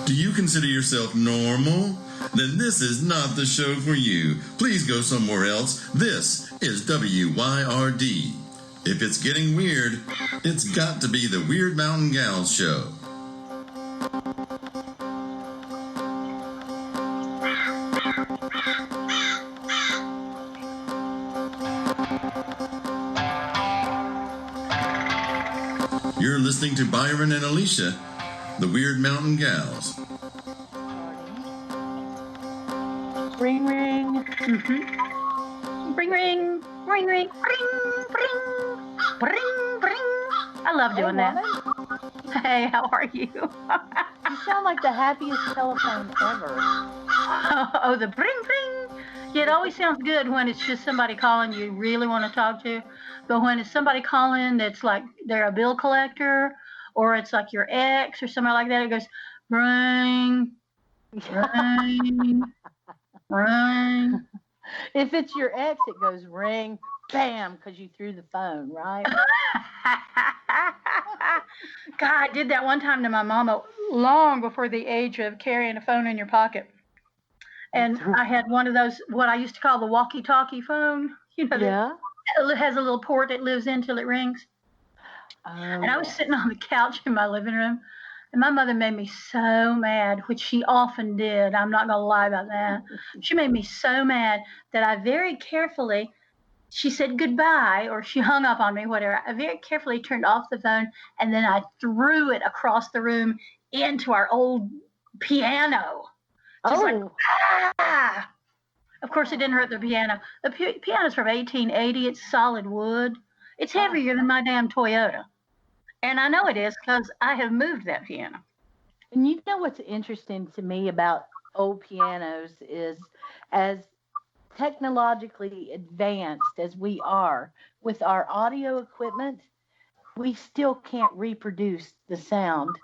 Do you consider yourself normal? Then this is not the show for you. Please go somewhere else. This is WYRD. If it's getting weird, it's got to be the Wyrd Mountain Gals show. You're listening to Byron and Alicia, the Wyrd Mountain Gals. Ring, ring. Mm-hmm. Ring, ring. Ring, ring. Ring, ring. Ring, ring. I love doing that. Hey, how are you? You sound like the happiest telephone ever. Oh, the ring, ring. Yeah, it always sounds good when it's just somebody calling you really want to talk to. But when it's somebody calling that's like they're a bill collector, or it's like your ex or somebody like that, it goes ring, ring, ring. If it's your ex, it goes ring, bam, because you threw the phone, right? God, I did that one time to my mama long before the age of carrying a phone in your pocket. And I had one of those, what I used to call the Walkie Talkie phone. You know, yeah. It has a little port it lives in till it rings. And I was sitting on the couch in my living room, and my mother made me so mad, which she often did. I'm not going to lie about that. She made me so mad that I very carefully, she said goodbye, or she hung up on me, whatever. I very carefully turned off the phone, and then I threw it across the room into our old piano. Just like, ah! Of course, it didn't hurt the piano. The piano's from 1880. It's solid wood. It's heavier than my damn Toyota. And I know it is because I have moved that piano. And you know what's interesting to me about old pianos is, as technologically advanced as we are with our audio equipment, we still can't reproduce the sound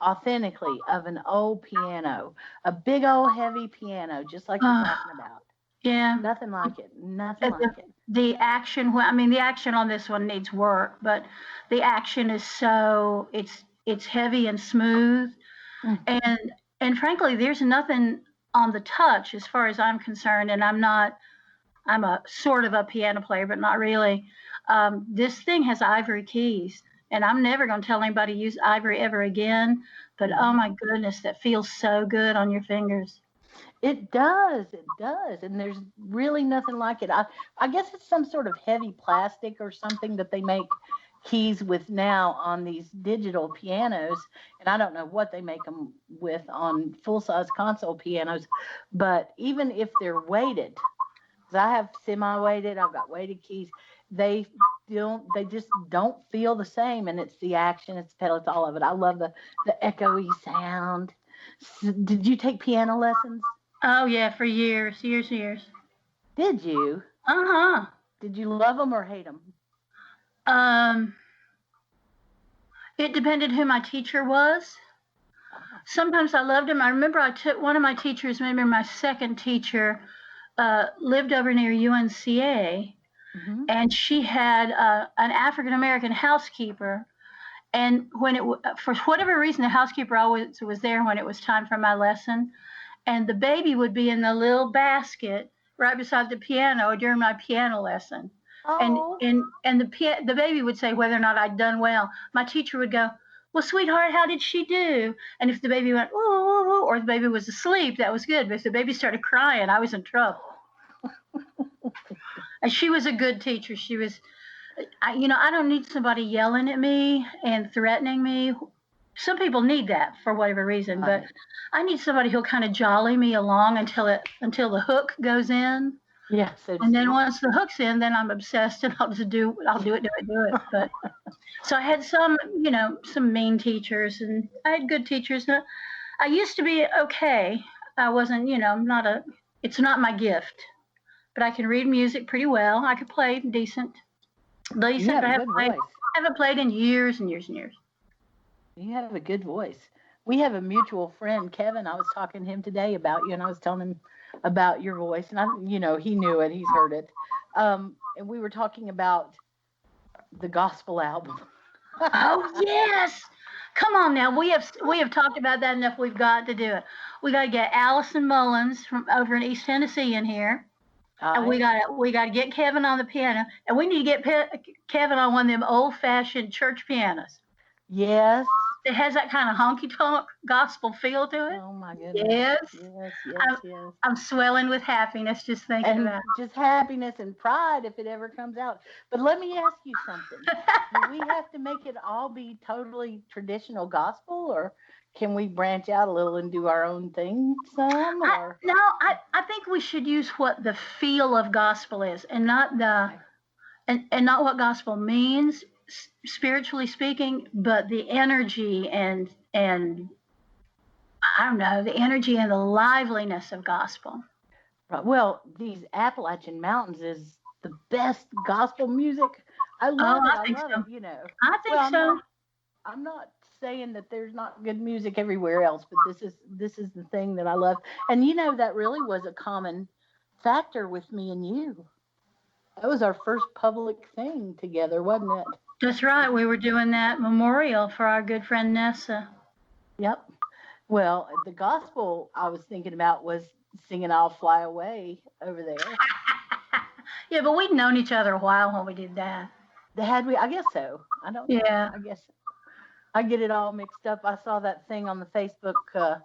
authentically of an old piano, a big old heavy piano, just like you're talking about. Yeah. Nothing like it. Nothing like it. The action, I mean, the action on this one needs work, but the action is so, it's heavy and smooth. Mm-hmm. And frankly, there's nothing on the touch as far as I'm concerned, and I'm a sort of a piano player, but not really. This thing has ivory keys, and I'm never going to tell anybody to use ivory ever again, but oh my goodness, that feels so good on your fingers. It does, and there's really nothing like it. I guess it's some sort of heavy plastic or something that they make keys with now on these digital pianos, and I don't know what they make them with on full-size console pianos, but even if they're weighted, because I have semi-weighted, I've got weighted keys, they just don't feel the same, and it's the action, it's the pedal, it's all of it. I love the echoey sound. Did you take piano lessons? Oh, yeah, for years. Did you? Uh-huh. Did you love them or hate them? It depended who my teacher was. Sometimes I loved him. I remember I took one of my teachers, maybe my second teacher, lived over near UNCA, and she had an African-American housekeeper. And when for whatever reason, the housekeeper always was there when it was time for my lesson. And the baby would be in the little basket right beside the piano during my piano lesson. Oh. And the baby would say whether or not I'd done well. My teacher would go, well, sweetheart, how did she do? And if the baby went, ooh, or the baby was asleep, that was good. But if the baby started crying, I was in trouble. And she was a good teacher. She was, I don't need somebody yelling at me and threatening me. Some people need that for whatever reason, but I need somebody who'll kind of jolly me along until the hook goes in. Yeah. And then once the hook's in, then I'm obsessed and I'll do it. But so I had some mean teachers, and I had good teachers. I used to be okay. I wasn't, it's not my gift, but I can read music pretty well. I could play decent. But I haven't played in years and years and years. You have a good voice. We have a mutual friend, Kevin. I was talking to him today about you, and I was telling him about your voice, and he knew it. He's heard it. And we were talking about the gospel album. Oh, yes. Come on now, we have talked about that enough. We've got to do it. We got to get Allison Mullins from over in East Tennessee in here, and we got to get Kevin on the piano, and we need to get Kevin on one of them old-fashioned church pianos. Yes. It has that kind of honky-tonk gospel feel to it. Oh my goodness. Yes. Yes. I'm swelling with happiness just thinking about it. Just happiness and pride if it ever comes out. But let me ask you something. Do we have to make it all be totally traditional gospel, or can we branch out a little and do our own thing some? Or? I think we should use what the feel of gospel is, and not and not what gospel means spiritually speaking, but the energy and I don't know, the energy and the liveliness of gospel. Right. Well, these Appalachian Mountains is the best gospel music. I love it. I think love so. it, you know. I think so. I'm not saying that there's not good music everywhere else, but this is the thing that I love. And you know, that really was a common factor with me and you. That was our first public thing together, wasn't it? That's right. We were doing that memorial for our good friend Nessa. Yep. Well, the gospel I was thinking about was singing "I'll Fly Away" over there. Yeah, but we'd known each other a while when we did that. Had we? I guess so. I don't know. Yeah. I guess I get it all mixed up. I saw that thing on the Facebook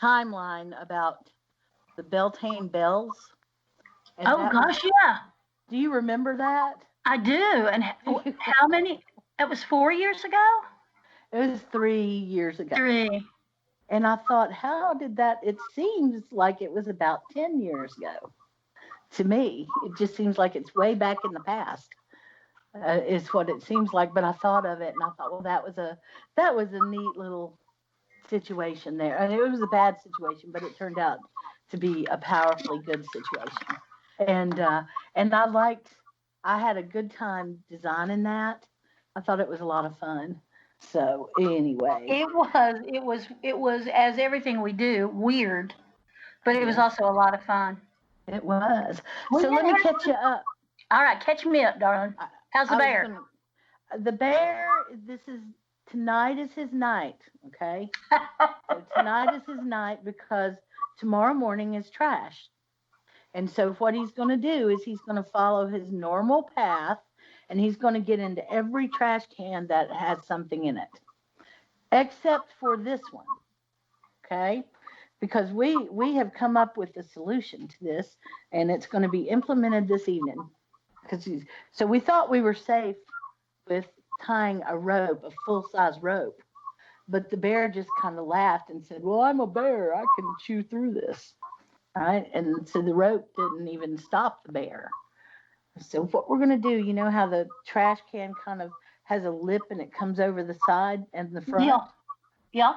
timeline about the Beltane bells. And gosh, yeah. Do you remember that? I do. And how many? It was 4 years ago? It was 3 years ago. 3. And I thought, how did that? It seems like it was about 10 years ago. To me, it just seems like it's way back in the past. Is what it seems like. But I thought of it, and I thought, well, that was a neat little situation there. And it was a bad situation, but it turned out to be a powerfully good situation. And I had a good time designing that. I thought it was a lot of fun. So anyway, it was as everything we do, weird, but it was also a lot of fun. It was. So let me catch you up. All right, catch me up, darling. How's the bear? The bear. Tonight is his night. Okay. So tonight is his night because tomorrow morning is trash. And so what he's going to do is he's going to follow his normal path, and he's going to get into every trash can that has something in it, except for this one, okay? Because we have come up with a solution to this, and it's going to be implemented this evening. So we thought we were safe with tying a rope, a full-size rope, but the bear just kind of laughed and said, well, I'm a bear. I can chew through this. All right, and so the rope didn't even stop the bear. So what we're going to do, you know how the trash can kind of has a lip and it comes over the side and the front? Yeah.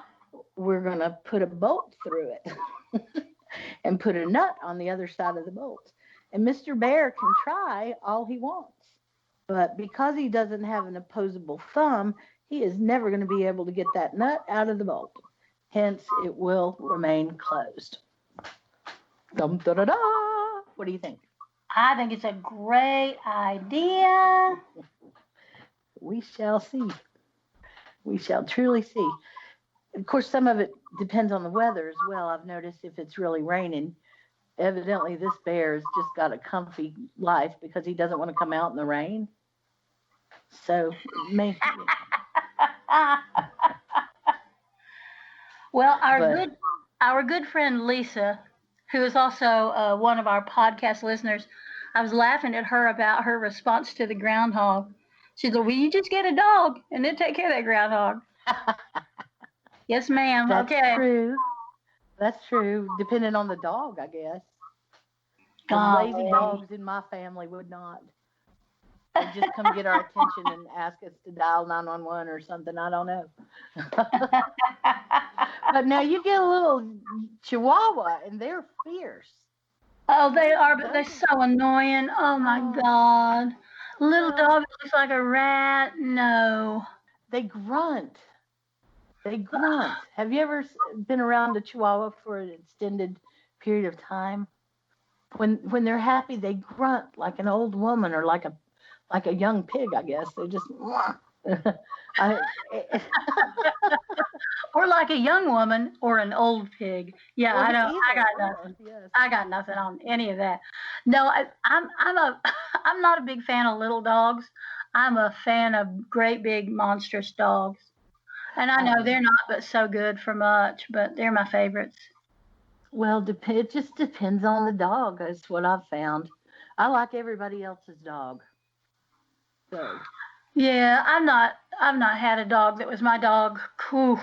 We're going to put a bolt through it and put a nut on the other side of the bolt. And Mr. Bear can try all he wants. But because he doesn't have an opposable thumb, he is never going to be able to get that nut out of the bolt. Hence, it will remain closed. Dum, da, da, da. What do you think? I think it's a great idea. We shall see. We shall truly see. Of course, some of it depends on the weather as well. I've noticed if it's really raining, evidently this bear has just got a comfy life because he doesn't want to come out in the rain. So, maybe. Well, our good friend Lisa, who is also one of our podcast listeners, I was laughing at her about her response to the groundhog. She said, well, you just get a dog and then take care of that groundhog. Yes, ma'am. That's okay. True. That's true. Depending on the dog, I guess. Lazy dogs in my family would not. They just come get our attention and ask us to dial 911 or something. I don't know. But now you get a little Chihuahua, and they're fierce. Oh, they are, but they're so annoying. Oh, my God. Little dog that looks like a rat. No. They grunt. Have you ever been around a Chihuahua for an extended period of time? When they're happy, they grunt like an old woman or like a young pig, I guess. They just, I, Or like a young woman or an old pig. Yeah, well, I don't. I either got or, nothing. yes. I got nothing on any of that. No, I'm a I'm not a big fan of little dogs. I'm a fan of great big monstrous dogs. And I know they're not but so good for much, but they're my favorites. Well, it just depends on the dog. Is what I've found. I like everybody else's dog. So, Yeah, I've not had a dog that was my dog. Whew,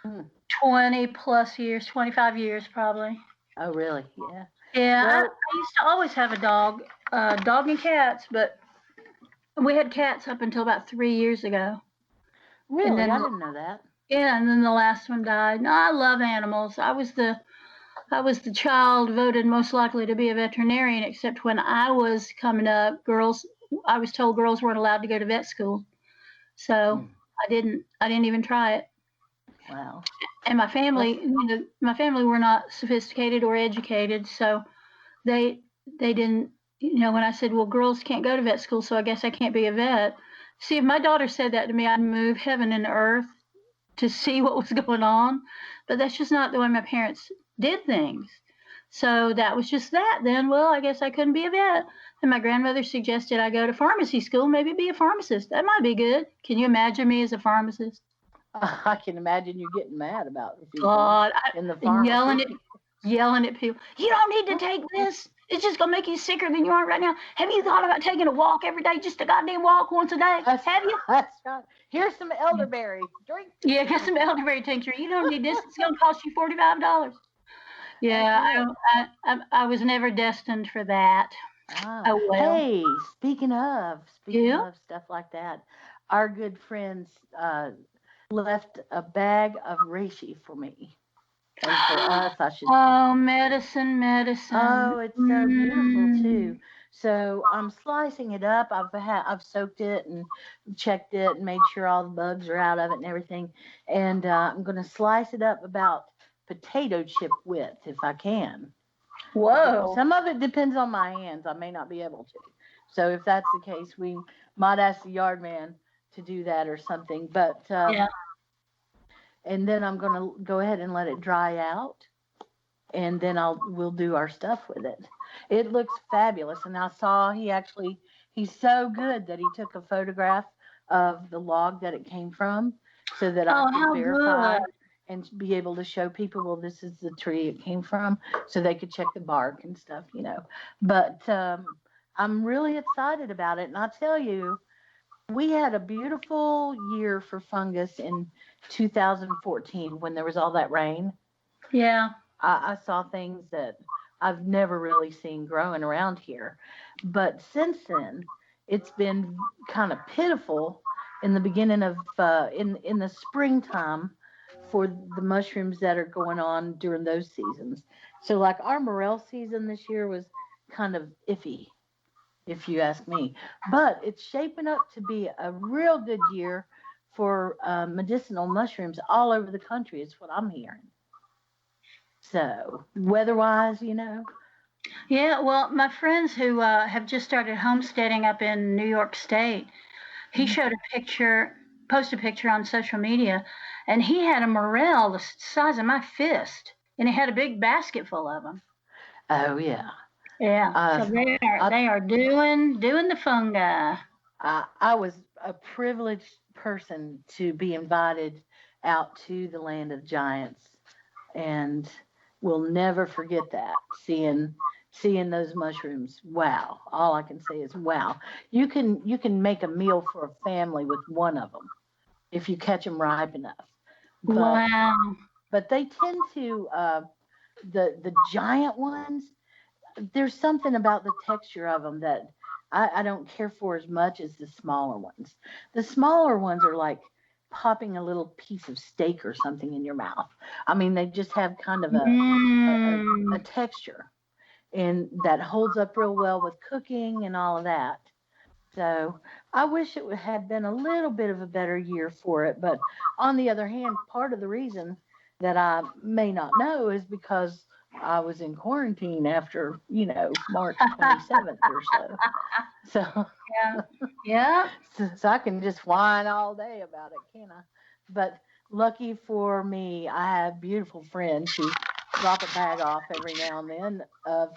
mm. 20 plus years, 25 years probably. Oh, really? Yeah. Yeah, Well, I used to always have a dog and cats, but we had cats up until about 3 years ago. And really, then I didn't know that. yeah, and then the last one died. No, I love animals. I was the child voted most likely to be a veterinarian, except when I was coming up, I was told girls weren't allowed to go to vet school. So Mm. I didn't even try it. Wow. And That's my family were not sophisticated or educated, so they they didn't, when I said, well, girls can't go to vet school, so I guess I can't be a vet. See, if my daughter said that to me, I'd move heaven and earth to see what was going on. But that's just not the way my parents did things. So that was just that. Then, well, I guess I couldn't be a vet. And my grandmother suggested I go to pharmacy school, maybe be a pharmacist. That might be good. Can you imagine me as a pharmacist? I can imagine you getting mad about the people God, in the yelling pharmacy. at yelling at people. You don't need to take this. It's just gonna make you sicker than you are right now. Have you thought about taking a walk every day, just a goddamn walk once a day? That's, Have you? that's right. Here's some elderberry. Drink this. Yeah, get some elderberry tincture. You don't need this. It's gonna cost you $45. That's Yeah, it. I was never destined for that. Ah, Oh well. hey, speaking Yeah. of stuff like that, our good friends left a bag of reishi for me, and for us, I should say. Oh, medicine, medicine. Oh, it's so beautiful Mm. too. So I'm slicing it up. I've soaked it and checked it and made sure all the bugs are out of it and everything. And I'm going to slice it up about potato chip width if I can. Whoa. Some of it depends on my hands. I may not be able to. So if that's the case, we might ask the yard man to do that or something. But Yeah. and then I'm going to go ahead and let it dry out, and then we'll do our stuff with it. It looks fabulous, and I saw he's so good that he took a photograph of the log that it came from, so that I Oh, could how verify good. and be able to show people, well, this is the tree it came from, so they could check the bark and stuff. But I'm really excited about it, and I tell you, we had a beautiful year for fungus in 2014 when there was all that rain. Yeah. I saw things that I've never really seen growing around here. But since then, it's been kind of pitiful in the beginning of in the springtime for the mushrooms that are going on during those seasons. So like our morel season this year was kind of iffy, if you ask me. But it's shaping up to be a real good year for medicinal mushrooms all over the country. Is what I'm hearing. So, weather-wise. Yeah, well, my friends who have just started homesteading up in New York State, he showed posted a picture on social media, and he had a morel the size of my fist, and he had a big basket full of them. Oh yeah. Yeah, so Uh, I, they are doing the fungi. I was a privileged person to be invited out to the land of giants, and will never forget that. Seeing those mushrooms. Wow. All I can say is wow. You can make a meal for a family with one of them if you catch them ripe enough. But Wow. but they tend to the giant ones. There's something about the texture of them that I don't care for as much as the smaller ones. The smaller ones are like popping a little piece of steak or something in your mouth. I mean, they just have kind of a Mm. texture, and that holds up real well with cooking and all of that. So I wish it had been a little bit of a better year for it. But on the other hand, part of the reason that I may not know is because I was in quarantine after, March 27th or so. So, Yeah. Yeah. so I can just whine all day about it, can I? But lucky for me, I have beautiful friends who drop a bag off every now and then of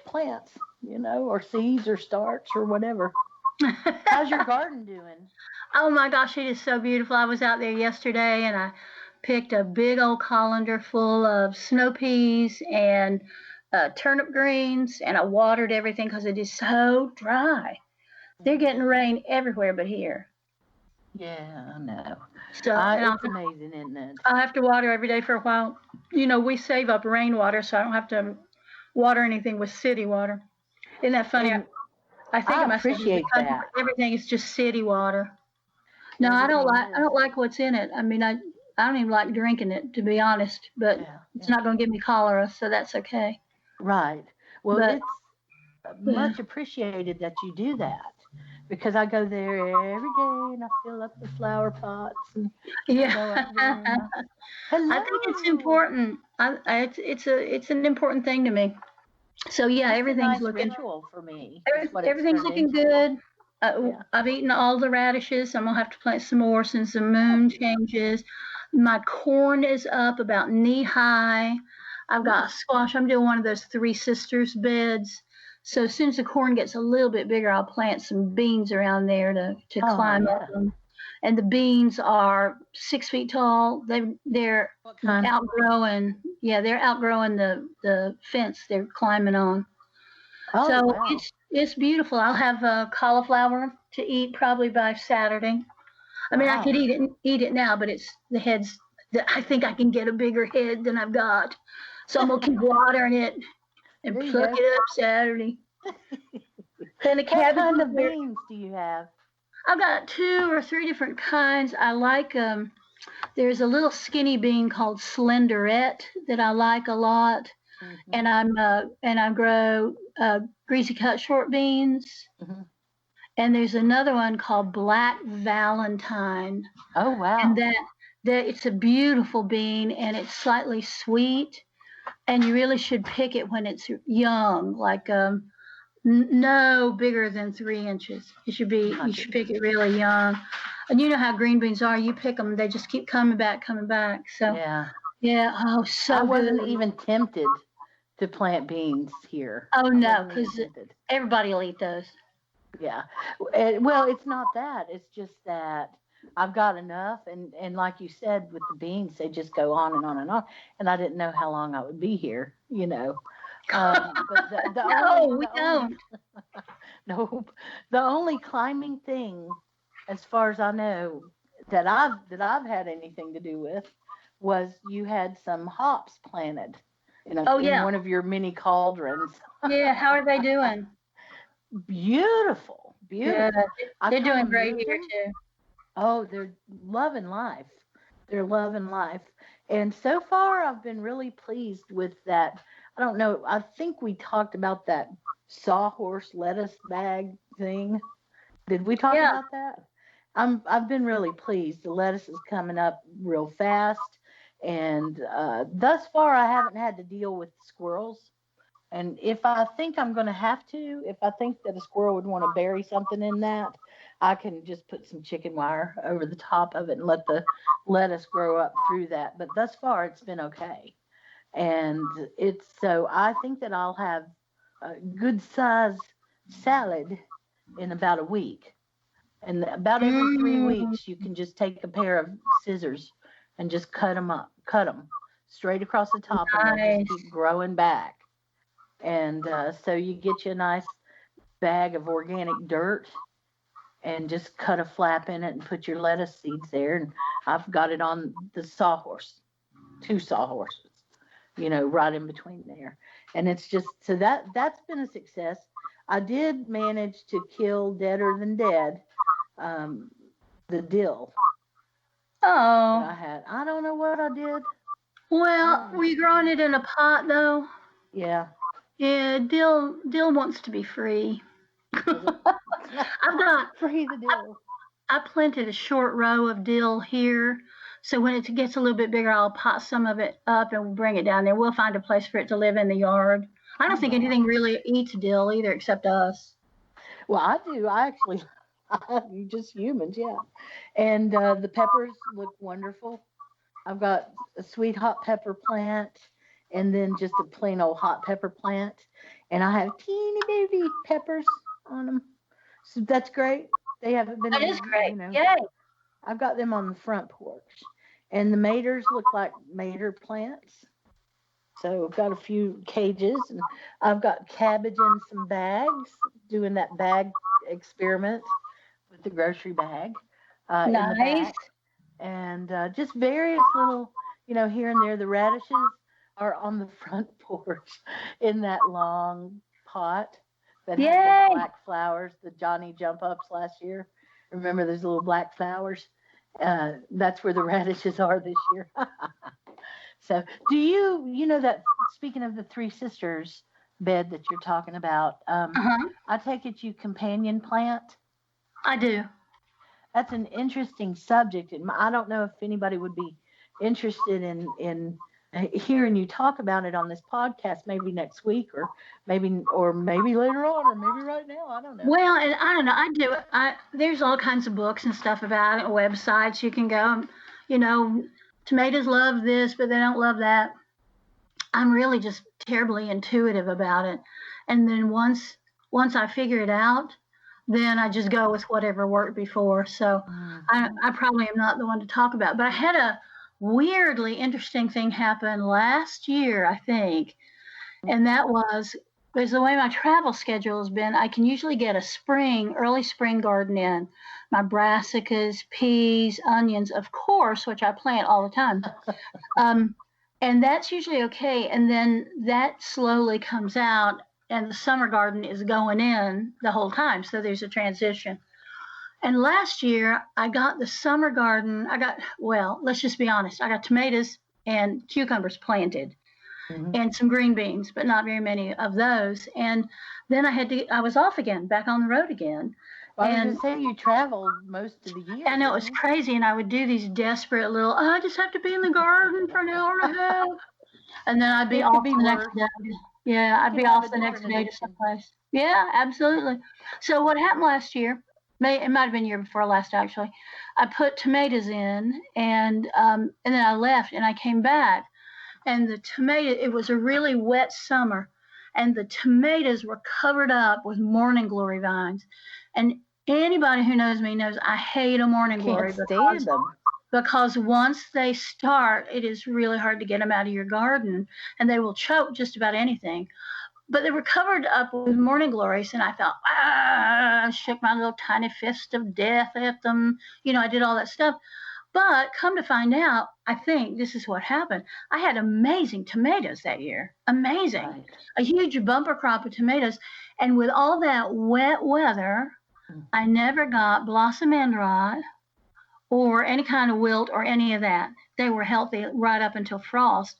plants, or seeds or starts or whatever. How's your garden doing? Oh my gosh, it is so beautiful. I was out there yesterday and I picked a big old colander full of snow peas and turnip greens, and I watered everything because it is so dry. They're getting rain everywhere but here. Yeah, I know. So It's amazing, isn't it? I'll have to water every day for a while. We save up rainwater, so I don't have to water anything with city water. Isn't that funny? And I think I of myself appreciate as that. everything is just city water. No, I Everything don't is. like what's in it. I mean, I don't even like drinking it, to be honest. But it's not going to give me cholera, so that's okay. Right. Well, But, it's much appreciated that you do that, because I go there every day and I fill up the flower pots and yeah, go out there. And hello. I think it's important. It's an important thing to me. So yeah, It's everything's a nice looking ritual for me. everything's looking good. I've eaten all the radishes. I'm gonna have to plant some more since the moon changes. My corn is up about knee high. I've got squash. I'm doing one of those three sisters beds. So as soon as the corn gets a little bit bigger, I'll plant some beans around there to climb up them. And the beans are 6 feet tall. They're outgrowing. Yeah, they're outgrowing the fence they're climbing on. Oh, So wow. it's beautiful. I'll have cauliflower to eat probably by Saturday. I mean, I could eat it now, but it's the heads. I think I can get a bigger head than I've got, so I'm gonna keep watering it and pluck it up Saturday. Then What kind of beans do you have? I've got 2 or 3 different kinds. I like there's a little skinny bean called Slenderette that I like a lot. Mm-hmm. And I grow greasy cut short beans. Mm-hmm. And there's another one called Black Valentine. Oh, wow. And that it's a beautiful bean, and it's slightly sweet. And you really should pick it when it's young, like no bigger than 3 inches. You should pick it really young. And you know how green beans are. You pick them, they just keep coming back. So yeah. Oh, so I wasn't good. even tempted to plant beans here. Oh no, because everybody will eat those. Yeah. Well, it's not that. It's just that I've got enough. And like you said, with the beans, they just go on and on and on. And I didn't know how long I would be here, But we don't. No, the only climbing thing, as far as I know, that I've had anything to do with was you had some hops planted in one of your mini cauldrons. Yeah, how are they doing? Beautiful. Yeah, they're doing great here too. Oh, they're loving life. And so far, I've been really pleased with that. I don't know. I think we talked about that sawhorse lettuce bag thing. Did we talk about that? I've been really pleased. The lettuce is coming up real fast. And thus far, I haven't had to deal with squirrels. And if I think I'm going to have to, if I think that a squirrel would want to bury something in that, I can just put some chicken wire over the top of it and let the lettuce grow up through that. But thus far, it's been okay. And so I think that I'll have a good size salad in about a week. And about every 3 weeks, you can just take a pair of scissors and just cut them straight across the top, and they'll just keep growing back. And so you get you a nice bag of organic dirt and just cut a flap in it and put your lettuce seeds there. And I've got it on the sawhorse, 2 sawhorses, right in between there. And it's just, so that's been a success. I did manage to kill deader than dead, the dill. Oh. That I had. I don't know what I did. Well, were you growing it in a pot though? Yeah. Yeah, dill wants to be free. I've got free the dill. I planted a short row of dill here, So when it gets a little bit bigger, I'll pot some of it up and bring it down there. We'll find a place for it to live in the yard. I don't think anything really eats dill either except us. Well, I do. I actually, just humans, yeah. And the peppers look wonderful. I've got a sweet hot pepper plant and then just a plain old hot pepper plant. And I have teeny baby peppers on them. So that's great. They haven't been, That is great. you know, Yay. I've got them on the front porch. And the maters look like mater plants. So I've got a few cages, and I've got cabbage in some bags, doing that bag experiment with the grocery bag in the Nice. back. And just various little, here and there. The radishes are on the front porch in that long pot that had Yay. the black flowers, the Johnny jump ups last year. Remember those little black flowers? That's where the radishes are this year. So do you know that, speaking of the Three Sisters bed that you're talking about, I take it you companion plant? I do. That's an interesting subject, and I don't know if anybody would be interested in hearing you talk about it on this podcast, maybe next week, or maybe later on, or maybe right now. I don't know. Well, and I don't know. I do. There's all kinds of books and stuff about it, websites you can go. Tomatoes love this, but they don't love that. I'm really just terribly intuitive about it, and then once I figure it out, then I just go with whatever worked before. So I probably am not the one to talk about. But I had a weirdly interesting thing happen last year, I think, and that was because the way my travel schedule has been, I can usually get a early spring garden in. My brassicas, peas, onions, of course, which I plant all the time. And that's usually okay. And then that slowly comes out, and the summer garden is going in the whole time. So there's a transition. And last year, I got the summer garden. Let's just be honest. I got tomatoes and cucumbers planted. And some green beans, but not very many of those. And then I was off again, back on the road again. Well, I was going to say you traveled most of the year. I know, it was crazy. And I would do these desperate little, I just have to be in the garden for an hour and a half. And then I'd be off the next day. Yeah, I'd be off the next day to someplace. Yeah, absolutely. So what happened last year, it might have been year before last, actually. I put tomatoes in, and then I left, and I came back. And it was a really wet summer, and the tomatoes were covered up with morning glory vines. And anybody who knows me knows I hate a morning glory because once they start, it is really hard to get them out of your garden, and they will choke just about anything. But they were covered up with morning glories, and I thought, I shook my little tiny fist of death at them. I did all that stuff. But come to find out, I think this is what happened. I had amazing tomatoes that year. Amazing. Right. A huge bumper crop of tomatoes. And with all that wet weather, I never got blossom end rot or any kind of wilt or any of that. They were healthy right up until frost.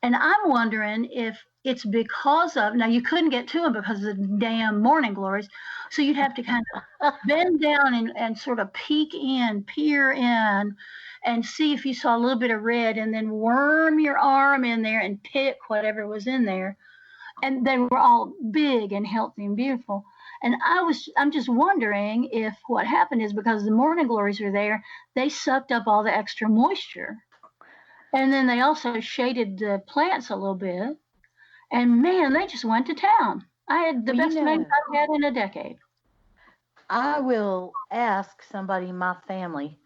And I'm wondering if it's because of, now you couldn't get to them because of the damn morning glories. So you'd have to kind of bend down and sort of peer in, and see if you saw a little bit of red, and then worm your arm in there and pick whatever was in there. And they were all big and healthy and beautiful. And I'm just wondering if what happened is because the morning glories were there, they sucked up all the extra moisture. And then they also shaded the plants a little bit. And man, they just went to town. I had the best tomatoes I've had in a decade. I will ask somebody in my family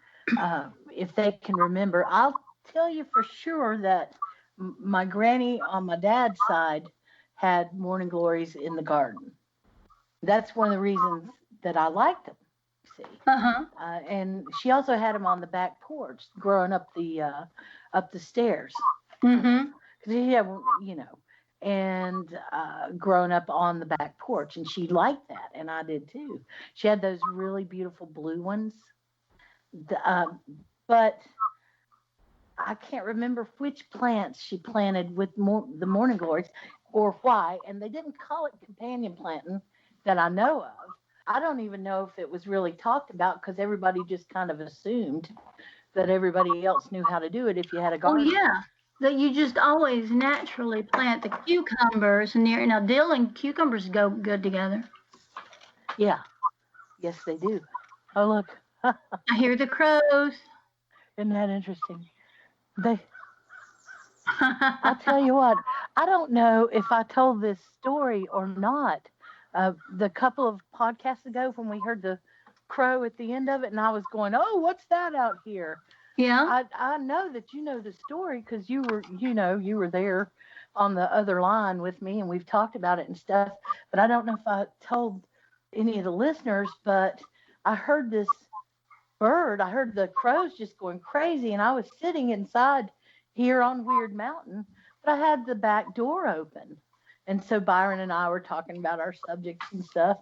if they can remember. I'll tell you for sure that my granny on my dad's side had morning glories in the garden. That's one of the reasons that I liked them. See, and she also had them on the back porch, growing up the stairs. Because and growing up on the back porch, and she liked that, and I did too. She had those really beautiful blue ones, but I can't remember which plants she planted with the morning glories or why, and they didn't call it companion planting that I know of. I don't even know if it was really talked about because everybody just kind of assumed that everybody else knew how to do it if you had a Oh, garden. yeah. That you just always naturally plant the cucumbers near. Now, dill and cucumbers go good together. Yeah. Yes, they do. Oh, look. I hear the crows. Isn't that interesting? I'll tell you what, I don't know if I told this story or not. The couple of podcasts ago when we heard the crow at the end of it, and I was going, oh, what's that out here? Yeah. I know that you know the story because you were there on the other line with me, and we've talked about it and stuff. But I don't know if I told any of the listeners, but I heard this bird. I heard the crows just going crazy, and I was sitting inside here on Wyrd Mountain, but I had the back door open. And so Byron and I were talking about our subjects and stuff.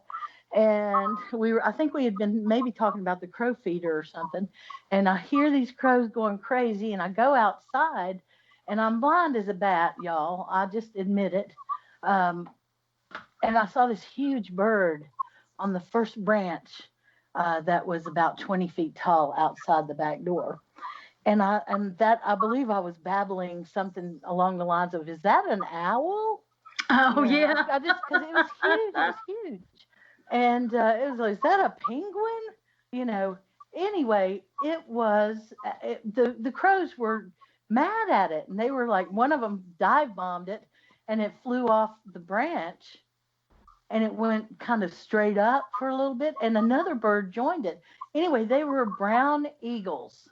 And I think we had been maybe talking about the crow feeder or something. And I hear these crows going crazy, and I go outside, and I'm blind as a bat, y'all. I just admit it. And I saw this huge bird on the first branch that was about 20 feet tall outside the back door. And I believe I was babbling something along the lines of, "Is that an owl?" Oh, yeah. I just, because it was huge. It was huge. And it was like, "Is that a penguin?" Anyway, it was, the crows were mad at it. And they were like, one of them dive bombed it, and it flew off the branch. And it went kind of straight up for a little bit. And another bird joined it. Anyway, they were brown eagles.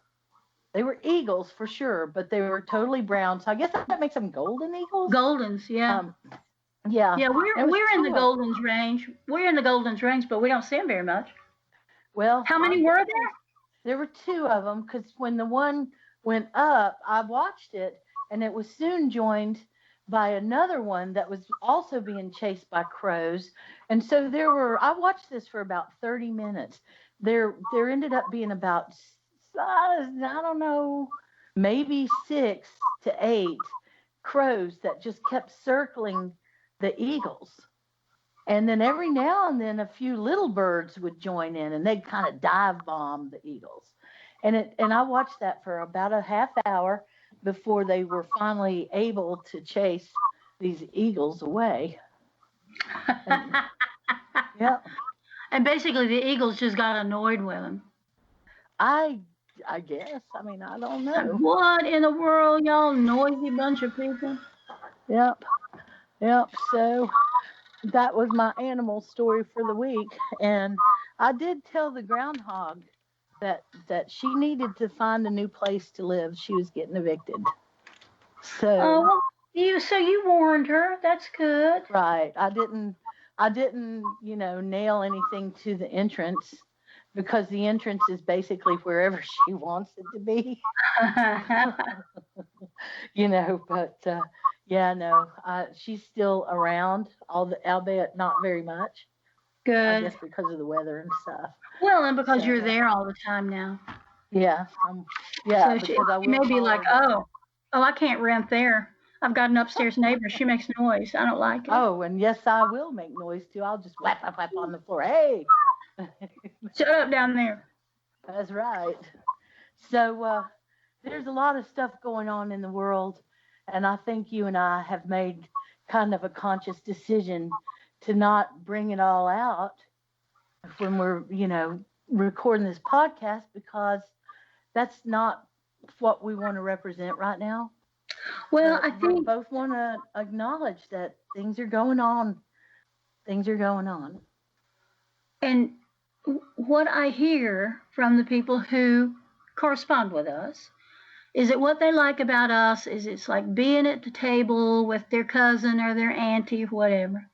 They were eagles for sure, but they were totally brown. So I guess that makes them golden eagles. Goldens, yeah. Yeah. Yeah, we're in the Goldens range. We're in the Goldens range, but we don't see them very much. Well, how many were there? There were two of them, because when the one went up, I watched it, and it was soon joined by another one that was also being chased by crows. And so I watched this for about 30 minutes. There ended up being about, I don't know, maybe 6 to 8 crows that just kept circling the eagles. And then every now and then a few little birds would join in, and they'd kind of dive bomb the eagles. And I watched that for about a half hour before they were finally able to chase these eagles away. Yeah. And basically the eagles just got annoyed with them. I guess. I mean, I don't know. What in the world, y'all noisy bunch of people? Yep. So that was my animal story for the week. And I did tell the groundhog that she needed to find a new place to live. She was getting evicted. So you warned her. That's good. Right. I didn't nail anything to the entrance, because the entrance is basically wherever she wants it to be. But she's still around, albeit not very much. Good. I guess because of the weather and stuff. Well, and because you're there all the time now. Yeah. So she may be like, oh, I can't rent there. I've got an upstairs neighbor. She makes noise. I don't like it. Oh, and yes, I will make noise too. I'll just whap on the floor. Hey. Shut up down there. That's right. So there's a lot of stuff going on in the world, and I think you and I have made kind of a conscious decision to not bring it all out when we're, recording this podcast, because that's not what we want to represent right now. Well, but I think we both want to acknowledge that things are going on. And what I hear from the people who correspond with us is that what they like about us is it's like being at the table with their cousin or their auntie or whatever.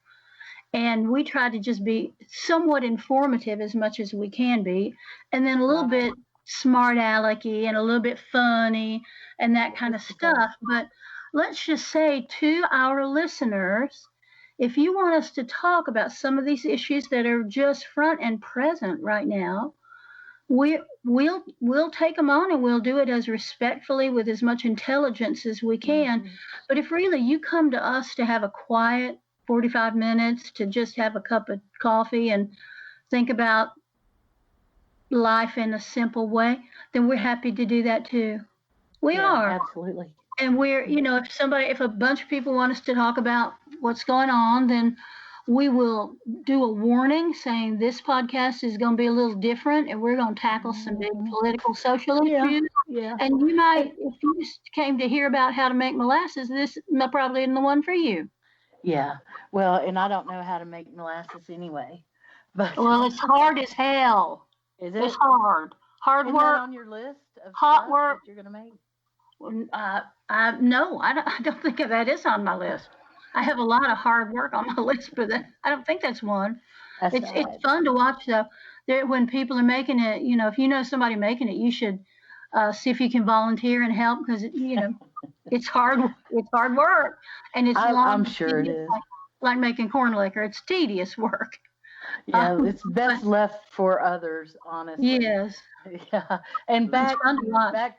And we try to just be somewhat informative as much as we can be, and then a little bit smart alecky and a little bit funny and that kind of stuff. But let's just say to our listeners, if you want us to talk about some of these issues that are just front and present right now, we'll take them on, and we'll do it as respectfully with as much intelligence as we can. Mm-hmm. But if really you come to us to have a quiet 45 minutes, to just have a cup of coffee and think about life in a simple way, then we're happy to do that too. We are. Absolutely. And we're, if a bunch of people want us to talk about what's going on, then we will do a warning saying this podcast is going to be a little different and we're going to tackle some big political, social issues. Yeah. And you might, if you just came to hear about how to make molasses, this probably isn't the one for you. Yeah. Well, and I don't know how to make molasses anyway. But Well, it's hard as hell. Is it? It's hard. Hard Isn't work. that on your list of Hot stuff work. that you're going to make? No, I don't think that is on my list. I have a lot of hard work on my list, but I don't think that's one. It's fun to watch though. When people are making it, if you know somebody making it, you should see if you can volunteer and help because it's hard. It's hard work, and it's long. I'm sure it is. Like making corn liquor, it's tedious work. Yeah, it's best left for others, honestly. Yes. Yeah, and back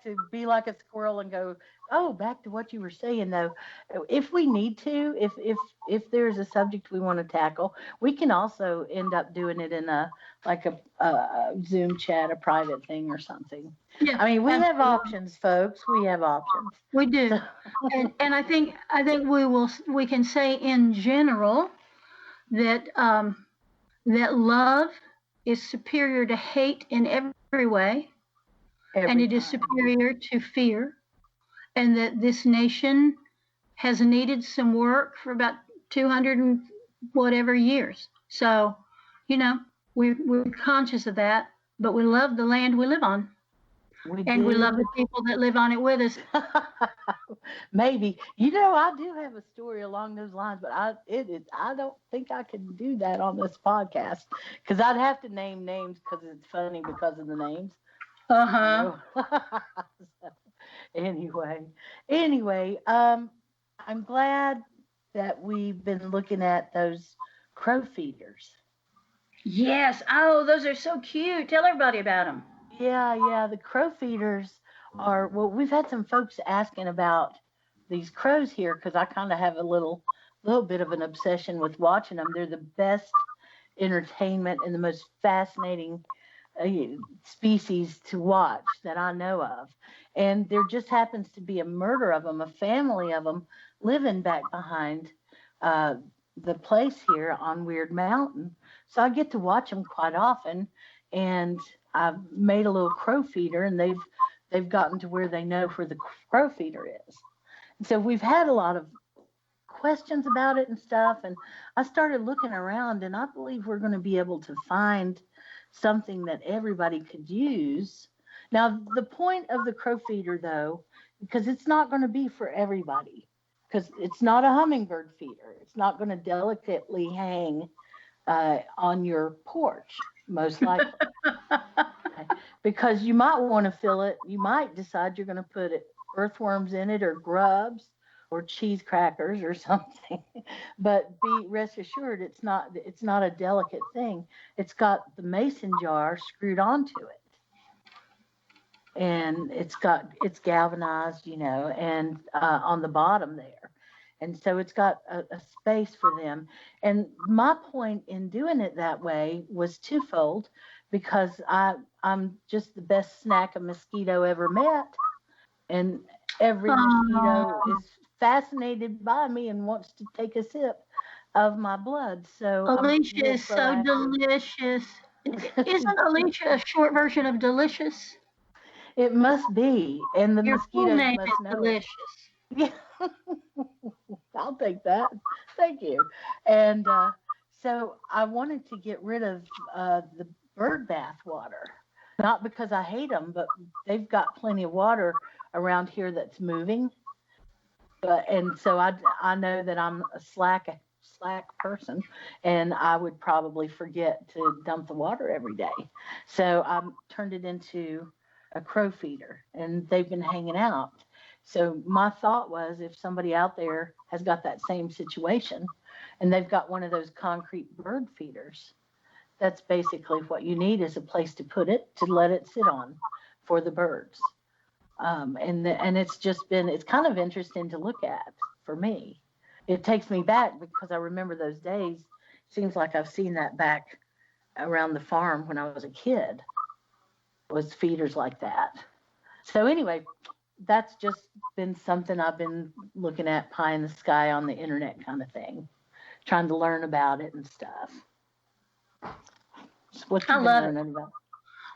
to be like a squirrel and go. Oh, back to what you were saying though. If we need to, if there's a subject we want to tackle, we can also end up doing it in a Zoom chat, a private thing or something. Yeah, I mean, we have options, folks. We have options. We do, and I think we can say in general that that love is superior to hate in every way, and it is superior to fear. And that this nation has needed some work for about 200 and whatever years. So, we're conscious of that, but we love the land we live on. We love the people that live on it with us. Maybe. I do have a story along those lines, but I don't think I can do that on this podcast because I'd have to name names because it's funny because of the names. Uh-huh. Anyway, I'm glad that we've been looking at those crow feeders. Yes. Oh, those are so cute. Tell everybody about them. Yeah. The crow feeders we've had some folks asking about these crows here because I kind of have a little bit of an obsession with watching them. They're the best entertainment and the most fascinating species to watch that I know of. And there just happens to be a murder of them, a family of them living back behind the place here on Wyrd Mountain. So I get to watch them quite often. And I've made a little crow feeder, and they've gotten to where they know where the crow feeder is. And so we've had a lot of questions about it and stuff. And I started looking around, and I believe we're going to be able to find something that everybody could use. Now, the point of the crow feeder, though, because it's not going to be for everybody, because it's not a hummingbird feeder. It's not going to delicately hang on your porch, most likely. Because you might want to fill it. You might decide you're going to put earthworms in it or grubs or cheese crackers or something. But rest assured, it's not a delicate thing. It's got the mason jar screwed onto it. And it's galvanized, and on the bottom there. And so it's got a space for them. And my point in doing it that way was twofold, because I'm just the best snack a mosquito ever met. And every mosquito is fascinated by me and wants to take a sip of my blood. So Alicia is so delicious. Isn't Alicia a short version of delicious? It must be, and the Your mosquitoes full name must is know. delicious. Yeah, I'll take that. Thank you. And so I wanted to get rid of the bird bath water, not because I hate them, but they've got plenty of water around here that's moving. And so I know that I'm a slack person, and I would probably forget to dump the water every day. So I turned it into a crow feeder, and they've been hanging out. So my thought was, if somebody out there has got that same situation and they've got one of those concrete bird feeders, that's basically what you need, is a place to put it, to let it sit on for the birds. And it's kind of interesting to look at for me. It takes me back because I remember those days. Seems like I've seen that back around the farm when I was a kid. was feeders like that. So anyway, that's just been something I've been looking at, pie in the sky on the internet kind of thing, trying to learn about it and stuff. What you been learning about?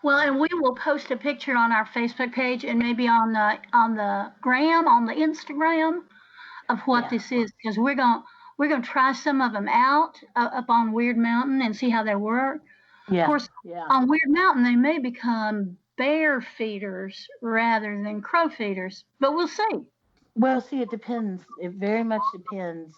Well, and we will post a picture on our Facebook page and maybe on the gram, on the Instagram, of what this is, because we're gonna try some of them out up on Wyrd Mountain and see how they work. Yeah. Of course, on Wyrd Mountain they may become bear feeders rather than crow feeders, but we'll see. Well, see, it depends. It very much depends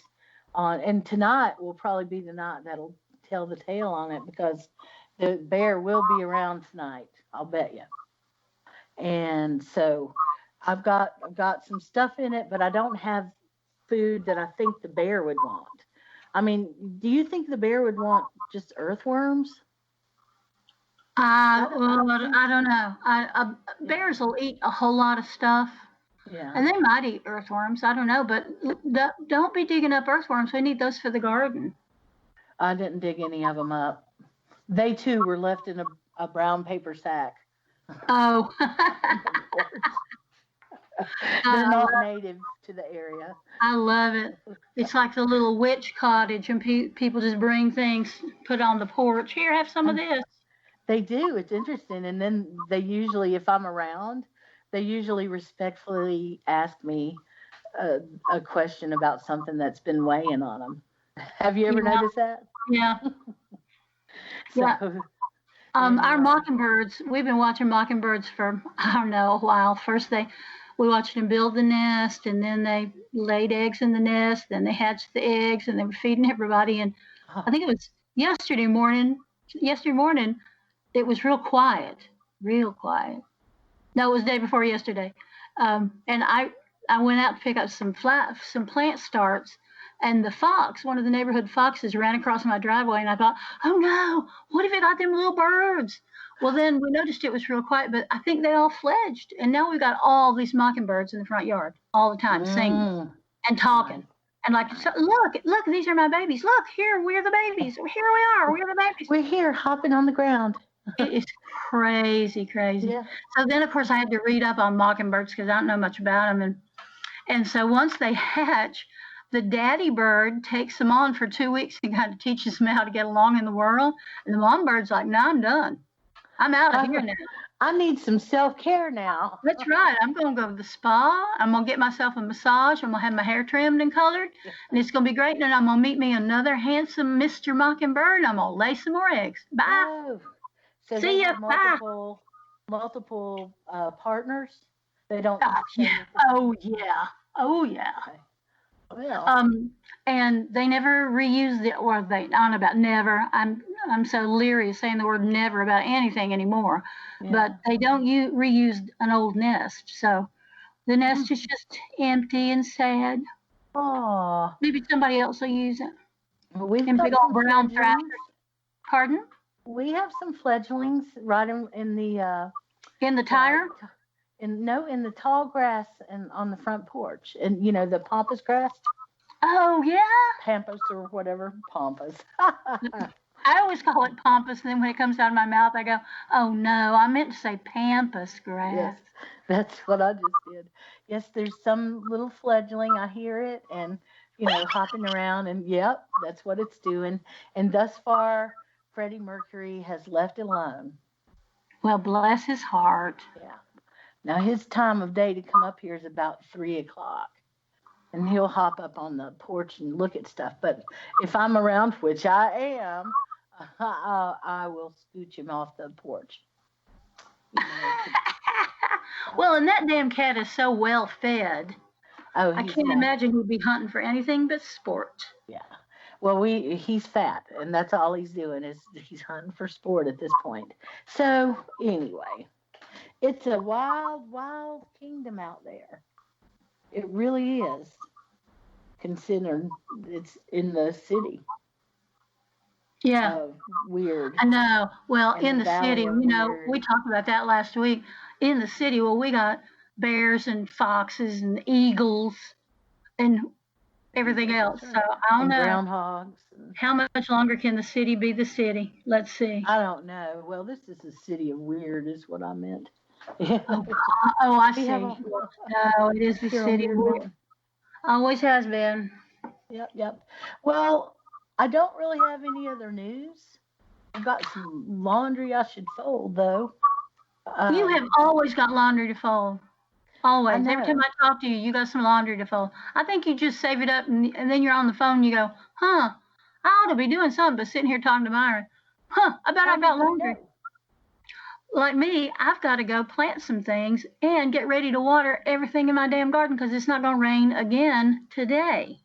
on, and tonight will probably be the night that'll tell the tale on it, because the bear will be around tonight, I'll bet you. And so I've got some stuff in it, but I don't have food that I think the bear would want. I mean, do you think the bear would want just earthworms? I don't know. Bears will eat a whole lot of stuff. Yeah. And they might eat earthworms. I don't know, but don't be digging up earthworms. We need those for the garden. I didn't dig any of them up. They too were left in a brown paper sack. Oh. They're not native to the area. I love it. It's like the little witch cottage, and people just bring things, put on the porch. Here, have some of this. They do. It's interesting. And then they usually, if I'm around, they usually respectfully ask me a question about something that's been weighing on them. Have you ever noticed that? Yeah. So, our mockingbirds, we've been watching mockingbirds for, I don't know, a while. First we watched them build the nest, and then they laid eggs in the nest, then they hatched the eggs, and they were feeding everybody. And I think it was yesterday morning, it was real quiet. No, it was the day before yesterday. And I went out to pick up some plant starts, and the fox, one of the neighborhood foxes, ran across my driveway, and I thought, oh no, what if it got them little birds? Well, then we noticed it was real quiet, but I think they all fledged, and now we've got all these mockingbirds in the front yard all the time singing and talking. And like, so, look, these are my babies. Look, here, we're the babies. Here we are, we're the babies. We're here hopping on the ground. It is crazy. Yeah. So then, of course, I had to read up on mockingbirds because I don't know much about them. And so once they hatch, the daddy bird takes them on for 2 weeks and kind of teaches them how to get along in the world. And the mom bird's like, no, I'm done. I'm out of here now. I need some self-care now. That's right. I'm going to go to the spa. I'm going to get myself a massage. I'm going to have my hair trimmed and colored. And it's going to be great. And I'm going to meet me another handsome Mr. Mockingbird. And I'm going to lay some more eggs. Bye. Oh. So see ya. Multiple partners. They don't. Oh yeah. Okay. Well. And they never reuse I don't know about never. I'm so leery of saying the word never about anything anymore. Yeah. But they don't reuse an old nest, so the nest is just empty and sad. Oh. Maybe somebody else will use it. Well, we've got big old brown tractors. Pardon? We have some fledglings right in the tire. In the tall grass and on the front porch, and the pampas grass. Oh yeah. Pampas or whatever, pampas. I always call it pampas, and then when it comes out of my mouth, I go, "Oh no, I meant to say pampas grass." Yes, that's what I just did. Yes, there's some little fledgling. I hear it, and hopping around, and yep, that's what it's doing. And thus far, Freddie Mercury has left it alone. Well, bless his heart. Yeah. Now his time of day to come up here is about 3:00, and he'll hop up on the porch and look at stuff. But if I'm around, which I am, I will scooch him off the porch. Well, and that damn cat is so well fed. Oh, I can't imagine he'd be hunting for anything but sport. Yeah. Well, he's fat, and that's all he's doing is he's hunting for sport at this point. So anyway, it's a wild, wild kingdom out there. It really is, considering it's in the city. Yeah. Wyrd. I know. Well, in the city, we talked about that last week. In the city, well, we got bears and foxes and eagles, and everything else. That's So right. I don't And know. groundhogs. How much longer can the city be the city? Let's see. I don't know. Well, this is the city of Wyrd, is what I meant. Yeah. Oh, I We see. have a No, it is the here on city. Wyrd Mountain. Always has been. Yep. Well, I don't really have any other news. I've got some laundry I should fold, though. You have always got laundry to fold. Always. Every know. time I talk to you, you got some laundry to fold. I think you just save it up and then you're on the phone and you go, huh, I ought to be doing something but sitting here talking to Byron. Huh, I bet I've got laundry. Like me, I've got to go plant some things and get ready to water everything in my damn garden because it's not going to rain again today.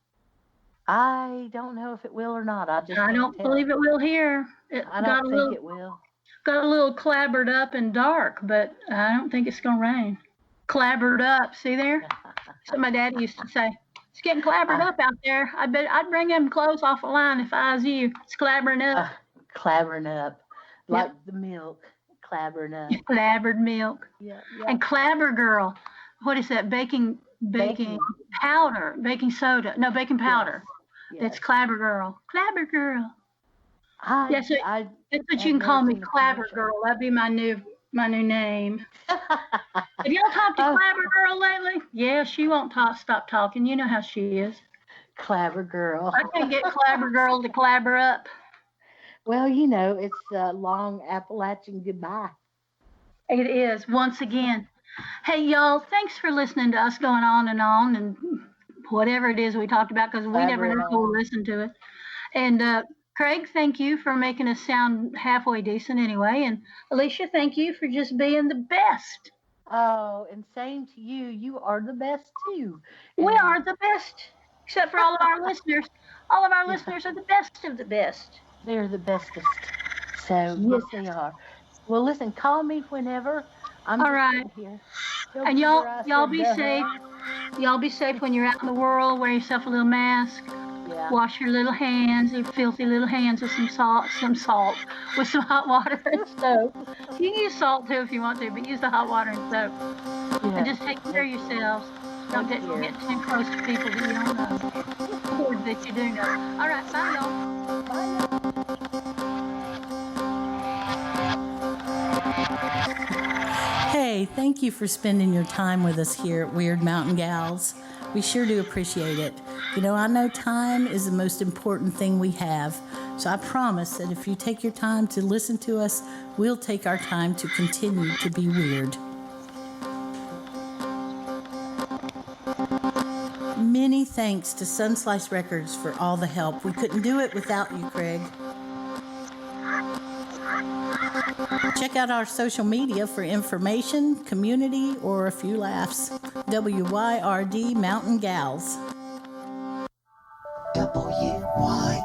I don't know if it will or not. I don't believe it will here. I don't think it will. Got a little clabbered up and dark, but I don't think it's going to rain. Clabbered up, see there? That's what my daddy used to say. It's getting clabbered up out there. I bet I'd bring them clothes off the line if I was you. It's clabbering up. Clabbering up. Like the milk. Clabbering up. Clabbered milk. Yeah. And clabber girl. What is that? Baking powder. Baking soda. No, baking powder. Yes. That's clabber girl. Clabber girl. That's what you can call me, clabber girl. That'd be my new name. Have y'all talked to Clabber Girl lately? Yeah, she won't stop talking. You know how she is. Clabber Girl. I can't get Clabber Girl to clabber up. Well, you know, it's a long Appalachian goodbye. It is, once again. Hey, y'all, thanks for listening to us going on and whatever it is we talked about, because we never know who will listen to it. And Craig, thank you for making us sound halfway decent anyway. And Alicia, thank you for just being the best. Oh, and same to you. You are the best, too. We are the best, except for all of our listeners. All of our listeners are the best of the best. They're the bestest. So, yes, they are. Well, listen, call me whenever. I'm all right. Here. And y'all be safe. Y'all be safe when you're out in the world. Wear yourself a little mask. Yeah. Wash your little hands, your filthy little hands with some salt, with some hot water and soap. You can use salt too if you want to, but use the hot water and soap. Yeah. And just take care of yourselves. Don't get too close to people that you don't know, or that you do know. All right, bye y'all. Bye. Hey, thank you for spending your time with us here at Wyrd Mountain Gals. We sure do appreciate it. You know, I know time is the most important thing we have, so I promise that if you take your time to listen to us, we'll take our time to continue to be weird. Many thanks to Sunslice Records for all the help. We couldn't do it without you, Craig. Check out our social media for information, community, or a few laughs. WYRD Mountain Gals. WYRD.